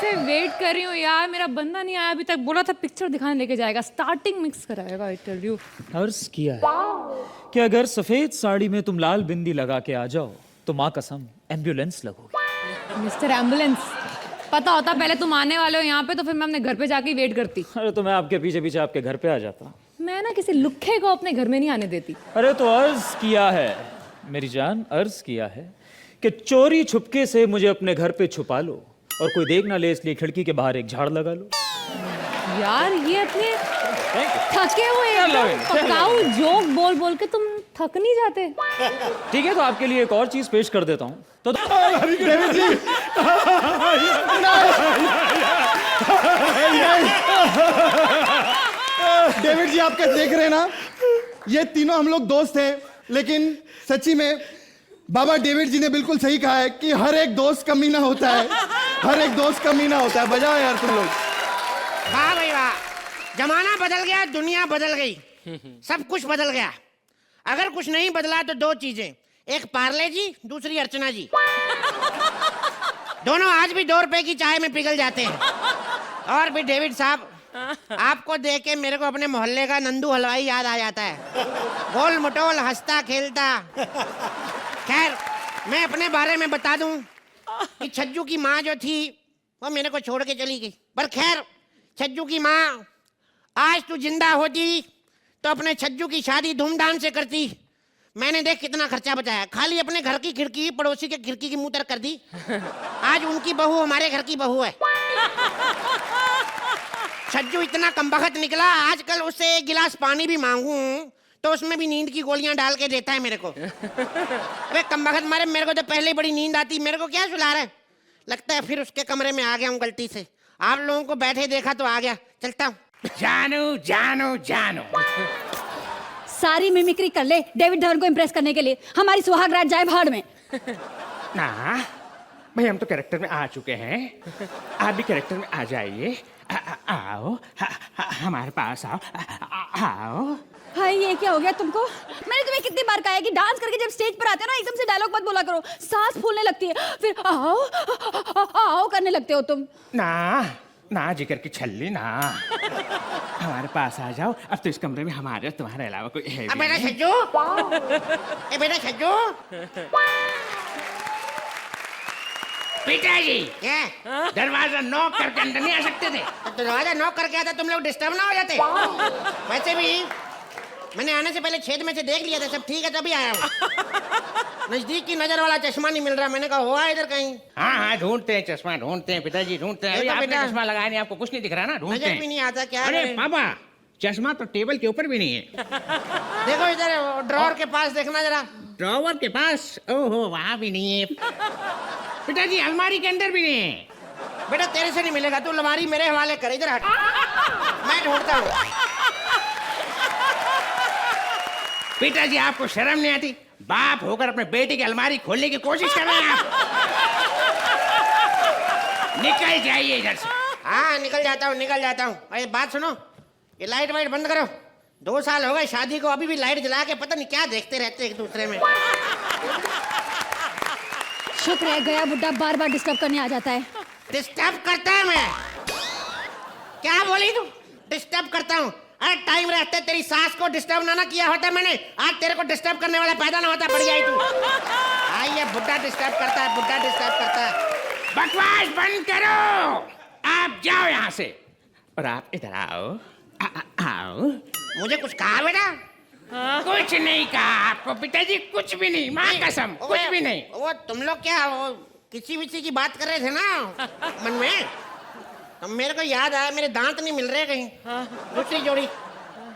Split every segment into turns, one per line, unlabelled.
से वेट कर रही हूँ यार, मेरा बंदा नहीं आया अभी तक। बोला था पिक्चर दिखाने लेके जाएगा, स्टार्टिंग मिक्स कराएगा। I tell you.
अर्ज किया है कि अगर सफेद साड़ी में तुम लाल बिंदी लगा के आ जाओ तो माँ कसम एम्बुलेंस लगोगी।
मिस्टर एम्बुलेंस, पता होता पहले तुम आने वाले हो यहाँ पे तो फिर मैं अपने घर पे जाके वेट करती।
अरे तो मैं आपके पीछे पीछे आपके घर पे आ जाता।
मैं ना किसी लुक्खे को अपने घर में नहीं आने देती।
अरे तो अर्ज किया है मेरी जान, अर्ज किया है कि चोरी छुपके से मुझे अपने घर पे छुपा लो और कोई देख ना ले, इसलिए खिड़की के बाहर एक झाड़ लगा लो।
यार ये अपने थके हुए एकदम पकाऊ जोक बोल बोल के तुम थक नहीं जाते?
ठीक है, तो आपके लिए एक और चीज पेश कर देता हूँ। तो
डेविड जी, डेविड जी आप क्या देख रहे हैं ना, ये तीनों हम लोग दोस्त हैं, लेकिन सच्ची में बाबा डेविड जी ने बिल्कुल सही कहा है कि हर एक दोस्त कमीना होता है, हर एक दोस्त कमीना होता है। बजाओ यार तुम लोग।
वाह भाई वाह, जमाना बदल गया, दुनिया बदल गई, सब कुछ बदल गया। अगर कुछ नहीं बदला तो दो चीजें, एक पार्ले जी, दूसरी अर्चना जी। दोनों आज भी 2 रुपए की चाय में पिघल जाते हैं। और भी डेविड साहब, आपको देख के मेरे को अपने मोहल्ले का नंदू हलवाई याद आ जाता है, गोल मटोल हंसता खेलता। खैर मैं अपने बारे में बता दूं कि छज्जू की माँ जो थी वो मेरे को छोड़ के चली गई। पर खैर छज्जू की माँ, आज तू जिंदा होती तो अपने छज्जू की शादी धूमधाम से करती। मैंने देख कितना खर्चा बचाया, खाली अपने घर की खिड़की पड़ोसी के खिड़की की मुंह तर कर दी। आज उनकी बहू हमारे घर की बहू है। छज्जू इतना कमबख्त निकला, आजकल उससे 1 गिलास पानी भी मांगू तो उसमें भी नींद की गोलियां डाल के देता है मेरे को। अबे कमबख्त मारे, मेरे को तो पहले ही बड़ी नींद आती, मेरे को क्या सुला रहा है? लगता है फिर उसके कमरे में आ गया हूँ गलती से। आप लोगों को बैठे देखा तो आ गया, चलता हूँ।
जानू जानू जानू,
सारी मिमिक्री कर ले डेविड धवन को इम्प्रेस करने के लिए, हमारी सुहाग रात जाए भाड़ में।
ना भाई, हम तो कैरेक्टर में आ चुके हैं, आप भी कैरेक्टर में आ जाइए। आओ हमारे पास आओ, आओ।
हाय ये क्या हो गया तुमको? मैंने तुम्हें कितनी बार कहा है कि डांस करके जब स्टेज पर आते हो ना, एकदम से डायलॉग मत बोला करो, सांस फूलने लगती है, फिर आओ आओ करने लगते हो तुम।
ना ना जिगर की छल्ली ना, हमारे पास आ जाओ। अब तो इस कमरे में हमारे तुम्हारे अलावा कोई है भी
बेटा
नहीं।
छज्जू, बेटा छज्जू,
पिताजी
क्या
दरवाजा नॉक करके अंदर नहीं आ सकते थे?
दरवाजा नॉक करके आता, तुम लोग डिस्टर्ब ना हो जाते? वैसे भी मैंने आने से पहले छेद में से देख लिया था, सब ठीक है तभी आया हूँ। नजदीक की नजर वाला चश्मा नहीं मिल रहा, मैंने कहा हुआ इधर कहीं।
हाँ हाँ ढूंढते हैं, चश्मा ढूंढते हैं पिताजी, ढूंढते हैं।
ये तो
आपने
बेटा-
चश्मा लगाया नहीं, आपको कुछ नहीं दिख रहा ना, ढूंढते
नजर भी
हैं।
नहीं आता क्या?
अरे
है?
पापा, चश्मा तो टेबल के ऊपर भी नहीं है।
देखो इधर ड्रॉअर के पास देखना जरा।
ड्रॉवर के पास? ओहो वहाँ भी नहीं है पिताजी, अलमारी के अंदर भी नहीं है।
बेटा तेरे से नहीं मिलेगा, तू अलमारी मेरे हवाले कर, इधर हट, मैं ढूंढता हूँ।
पिताजी आपको शर्म नहीं आती? बाप होकर अपने बेटे की अलमारी खोलने की कोशिश कर रहे हैं आप। निकल जाइए इधर से।
हाँ निकल जाता हूँ, निकल जाता हूँ। अरे बात सुनो, ये लाइट वाइट बंद करो। 2 साल हो गए शादी को, अभी भी लाइट जला के पता नहीं क्या देखते रहते एक दूसरे में।
शुक्र है गया बुड्ढा बार बार डिस्टर्ब करने आ जाता है।
डिस्टर्ब करता है? मैं क्या बोली तू? डिस्टर्ब करता हूँ? अरे टाइम रहते तेरी सास को डिस्टर्ब ना किया होता मैंने, आज तेरे को डिस्टर्ब करने वाला पैदा ना होता, बढ़ जाए तू। हाँ ये बुड्ढा डिस्टर्ब करता है, बुड्ढा डिस्टर्ब करता है।
बकवास बंद करो, आप जाओ यहाँ से और आप इधर आओ। आओ।
मुझे कुछ कहा बेटा?
कुछ नहीं कहा आपको पिताजी, कुछ भी नहीं, माँ कसम कुछ भी नहीं।
वो तुम लोग क्या वो किसी विसी की बात कर रहे थे ना मन में, तो मेरे को याद आया मेरे दांत नहीं मिल रहे कहीं। दूसरी जोड़ी,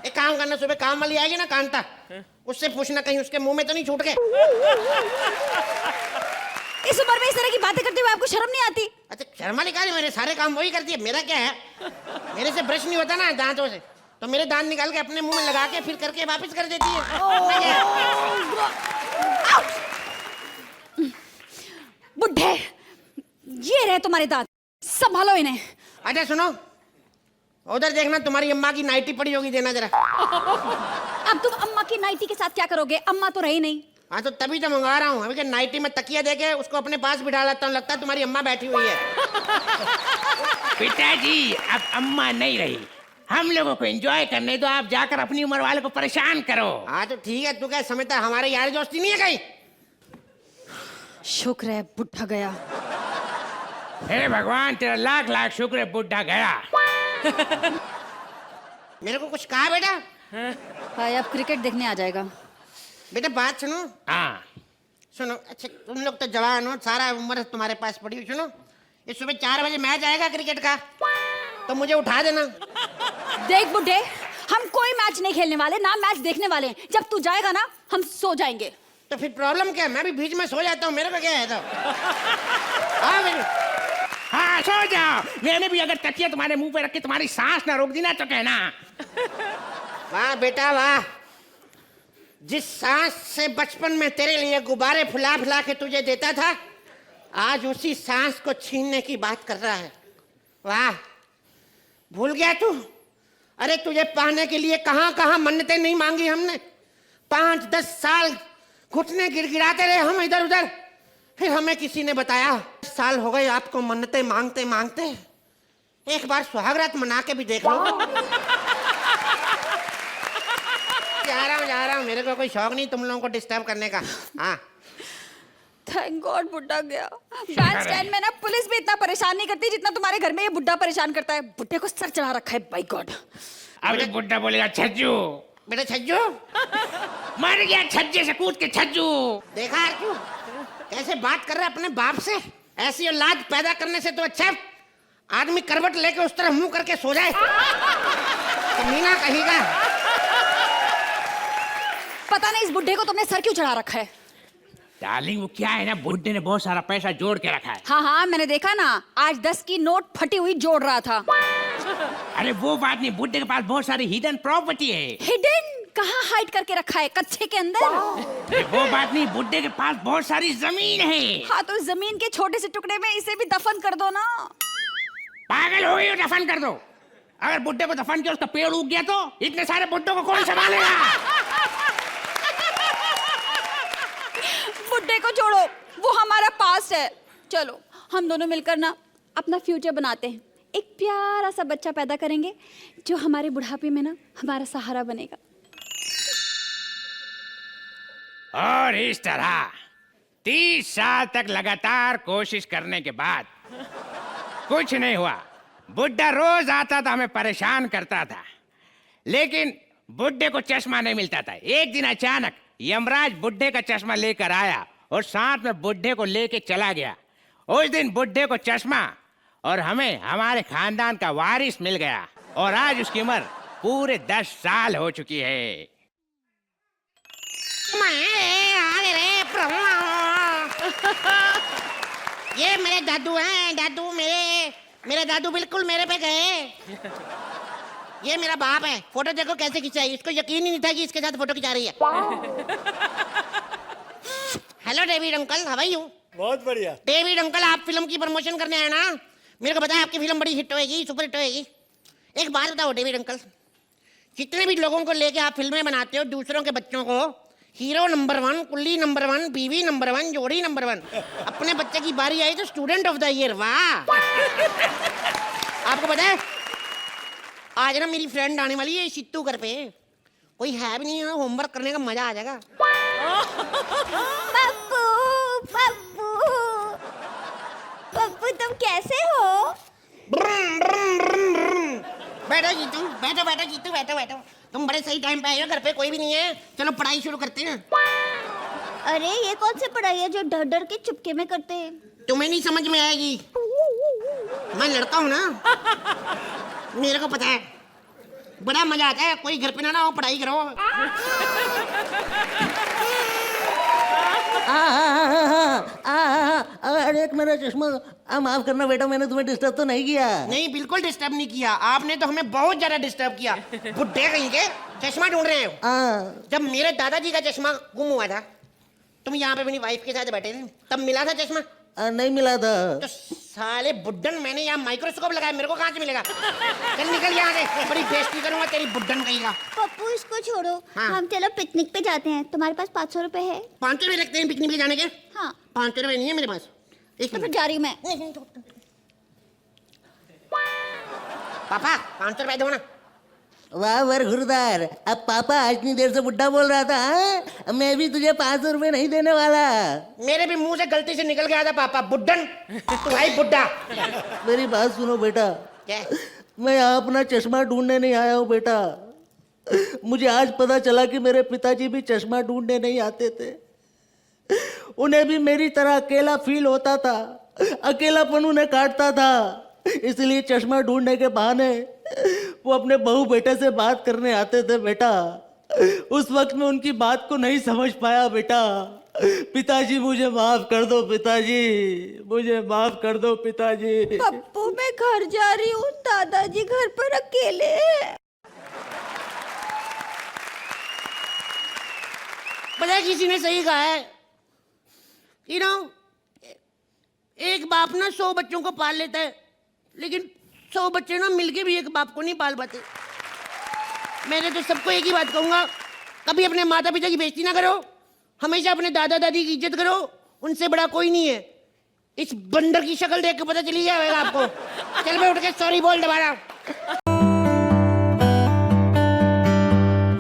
एक काम करना, सुबह काम वाली आएगी ना कांता, उससे पूछना कहीं उसके मुंह में तो नहीं छूट गए।
इस उम्र में इस तरह की बातें करते हुए आपको शर्म नहीं आती?
अच्छा शर्मा निकाली, मेरे सारे काम वही करती है, मेरा क्या है? मेरे से ब्रश नहीं होता ना दांतों से, तो मेरे दांत निकाल के अपने मुंह में लगा के फिर करके वापस कर देती है।
बुड्ढे, ये रहे तुम्हारे दांत, संभालो इन्हें।
अच्छा सुनो, उधर देखना तुम्हारी अम्मा की नाइटी पड़ी होगी, देना जरा।
अब तुम अम्मा की नाइटी के साथ क्या करोगे? अम्मा तो रही नहीं।
हाँ तो तभी तो मंगा रहा हूँ। अभी के नाइटी में तकिया देके उसको अपने पास बिठा लेता हूँ, लगता है तुम्हारी अम्मा बैठी हुई है।
पिताजी अब अम्मा नहीं रही, हम लोगों को एंजॉय करने दो, आप जाकर अपनी उम्र वाले को परेशान करो।
हाँ तो ठीक है, तू क्या समझता है हमारे यार दोस्ती नहीं है कहीं?
शुक्र है बुढ़ा गया।
हे भगवान तेरा लाख लाख शुक्र है बुढ़ा गया।
मेरे को कुछ कहा बेटा?
भाई अब क्रिकेट देखने आ जाएगा।
बेटा बात सुनो।
हाँ
सुनो, अच्छा तुम लोग तो जवान हो, सारा उम्र तुम्हारे पास पड़ी हुई। सुनो, ये सुबह 4 बजे मैच आएगा क्रिकेट का, तो मुझे उठा देना।
देख बुड्ढे, हम कोई मैच नहीं खेलने वाले, ना मैच देखने वाले हैं। जब तू जाएगा ना हम सो जाएंगे।
तो फिर प्रॉब्लम क्या है? मैं भी बीच में सो जाता हूँ, मेरे को क्या है? तो हाँ मेरी
हाँ सो जाओ। मैंने भी अगर तकिया तुम्हारे मुंह पे रख के तुम्हारी सांस ना रोक दी ना तो कहना।
वाह बेटा वाह, जिस सांस से बचपन में तेरे लिए गुब्बारे फुला फुला के तुझे देता था, आज उसी सांस को छीनने की बात कर रहा है। वाह, भूल गया तू? अरे तुझे पाने के लिए कहां कहां मन्नतें नहीं मांगी हमने। 5-10 साल घुटने गिड़गिड़ाते रहे हम इधर उधर, फिर हमें किसी ने बताया 10 साल हो गए आपको मन्नतें मांगते मांगते, एक बार सुहागरात मना के भी देख लो। जा रहा हूँ, मेरे को कोई शौक नहीं तुम लोगों को डिस्टर्ब करने का। हाँ
थैंक गॉड बुड्ढा गया। बैंड स्टैंड में ना पुलिस भी इतना परेशान नहीं करती जितना तुम्हारे घर में ये बुड्ढा परेशान करता है। बुड्ढे को सर चढ़ा रखा है, बाय गॉड।
अभी बुड्ढा बोलेगा छज्जू।
बेटा छज्जू
मर गया छज्जे से कूद के छज्जू।
देखा है तू कैसे बात कर रहा है अपने बाप से? ऐसी औलाद पैदा करने से तो अच्छा आदमी करवट लेके उस तरह मुंह करके सो जाए। कमीना कहेगा।
पता नहीं इस बुड्ढे को तुमने सर क्यों चढ़ा रखा है।
डार्लिंग वो क्या है ना, बुड्ढे ने बहुत सारा पैसा जोड़ के रखा है।
हाँ हाँ मैंने देखा ना, आज 10 की नोट फटी हुई जोड़ रहा था।
अरे वो बात नहीं, बुड्ढे के पास बहुत सारी हिडन प्रॉपर्टी है।
हिडन कहाँ हाइड करके रखा है? कच्छे के अंदर।
अरे वो बात नहीं, बुड्ढे के पास बहुत सारी जमीन है।
हाँ तो जमीन के छोटे से टुकड़े में इसे भी दफन कर दो ना।
पागल हो गई हो, दफन कर दो। अगर बुड्ढे को दफन किया उसका पेड़ उग गया तो इतने सारे बुड्ढों को कौन संभालेगा?
बुड्ढे को छोड़ो, वो हमारा पास्ट है। चलो हम दोनों मिलकर ना अपना फ्यूचर बनाते हैं। एक प्यारा सा बच्चा पैदा करेंगे जो हमारे बुढ़ापे में ना हमारा सहारा बनेगा।
और इस तरह 30 साल तक लगातार कोशिश करने के बाद कुछ नहीं हुआ। बुड्ढा रोज आता था, हमें परेशान करता था, लेकिन बुड्ढे को चश्मा नहीं मिलता था। एक दिन अचानक यमराज बुड्ढे का चश्मा लेकर आया और साथ में बुड्ढे को लेके चला गया। उस दिन बुड्ढे को चश्मा और हमें हमारे खानदान का वारिस मिल गया और आज उसकी उम्र पूरे 10 साल हो चुकी है।
ये मेरे दादू हैं, दादू मेरे दादू बिल्कुल मेरे पे गए। ये मेरा बाप है। फोटो देखो कैसे खिंचाई, इसको यकीन ही नहीं था कि इसके साथ फोटो खिंचा रही है। Hello David uncle, how are you?
बहुत बढ़िया।
डेविड अंकल, आप फिल्म की प्रमोशन करने आए ना? मेरे को बताया आपकी फिल्म बड़ी हिट होएगी, सुपर हिट होएगी। एक बात बताओ डेविड अंकल, जितने भी लोगों को लेके आप फिल्में बनाते हो, दूसरों के बच्चों को, हीरो नंबर 1, कुल्ली नंबर 1, बीवी नंबर 1, जोड़ी नंबर 1, अपने बच्चे की बारी आई तो स्टूडेंट ऑफ द ईयर। वाह! आपको पता है आज ना मेरी फ्रेंड आने वाली है सित्तू घर पे, कोई है भी नहीं है, होमवर्क करने का मजा आ जाएगा।
पप्पू पप्पू पप्पू तुम कैसे हो?
बैठो जीतू, बैठो बैठो जीतू, बैठो बैठो। तुम बड़े सही टाइम पे आए हो, घर पे कोई भी नहीं है। चलो पढ़ाई शुरू करते हैं।
अरे ये कौन सी पढ़ाई है जो डर डर के चुपके में करते हैं?
तुम्हें नहीं समझ में आएगी, मैं लड़का हूँ ना, मेरे को पता है, बड़ा मजा आता है। कोई घर पे ना हो, पढ़ाई करो।
अरे एक मेरा चश्मा, माफ करना बेटा, मैंने तुम्हें डिस्टर्ब तो नहीं किया?
नहीं बिल्कुल डिस्टर्ब नहीं किया, आपने तो हमें बहुत ज्यादा डिस्टर्ब किया। बुड्ढे कहीं के चश्मा ढूंढ रहे हो। जब मेरे दादाजी का चश्मा गुम हुआ था, तुम यहाँ पे अपनी वाइफ के साथ बैठे थे, तब मिला था चश्मा।
नहीं मिला था।
तो साले बुड्ढन, मैंने यहाँ माइक्रोस्कोप लगाया, मेरे को कहाँ से मिलेगा? चल निकल यहाँ से, बड़ी बेइज्जती करूंगा तेरी बुड्ढन कहीं का।
पप्पू इसको छोड़ो,
हाँ।
हम चलो पिकनिक पे जाते हैं। तुम्हारे पास 500 रुपए है?
500 रुपये लगते हैं पिकनिक पे जाने के?
हाँ।
500 रुपये नहीं है मेरे पास। एक
तो फिर
मिनट।
जा रही हूँ मैं।
पापा 500 रुपये दो ना।
वाह वरघुरदार, अब पापा आज इतनी देर से बुड्ढा बोल रहा था, हाँ? मैं भी तुझे 500 रुपये नहीं देने वाला।
मेरे भी मुंह से गलती से निकल गया था पापा, बुड्ढन तू भाई बुड्ढा।
मेरी बात सुनो बेटा,
क्या?
मैं यहाँ अपना चश्मा ढूंढने नहीं आया हूँ बेटा। मुझे आज पता चला कि मेरे पिताजी भी चश्मा ढूंढने नहीं आते थे। उन्हें भी मेरी तरह अकेला फील होता था, अकेलापन उन्हें काटता था, इसलिए चश्मा ढूंढने के बहाने वो अपने बहू बेटे से बात करने आते थे बेटा। उस वक्त मैं उनकी बात को नहीं समझ पाया बेटा। पिताजी मुझे माफ कर दो पिताजी, मुझे माफ कर दो पिताजी।
पप्पू मैं घर जा रही हूँ, दादाजी घर पर अकेले हैं।
पता है किसी ने सही कहा है, you know, एक बाप ना 100 बच्चों को पाल लेता है, लेकिन 100 बच्चे ना मिलके भी एक बाप को नहीं पाल पाते। मैंने तो सबको एक ही बात कहूंगा, कभी अपने माता पिता की बेइज्जती ना करो, हमेशा अपने दादा दादी की इज्जत करो, उनसे बड़ा कोई नहीं है। इस बंदर की शक्ल देख के पता चली जाएगा आपको। चल बे उठ के सॉरी बोल दोबारा।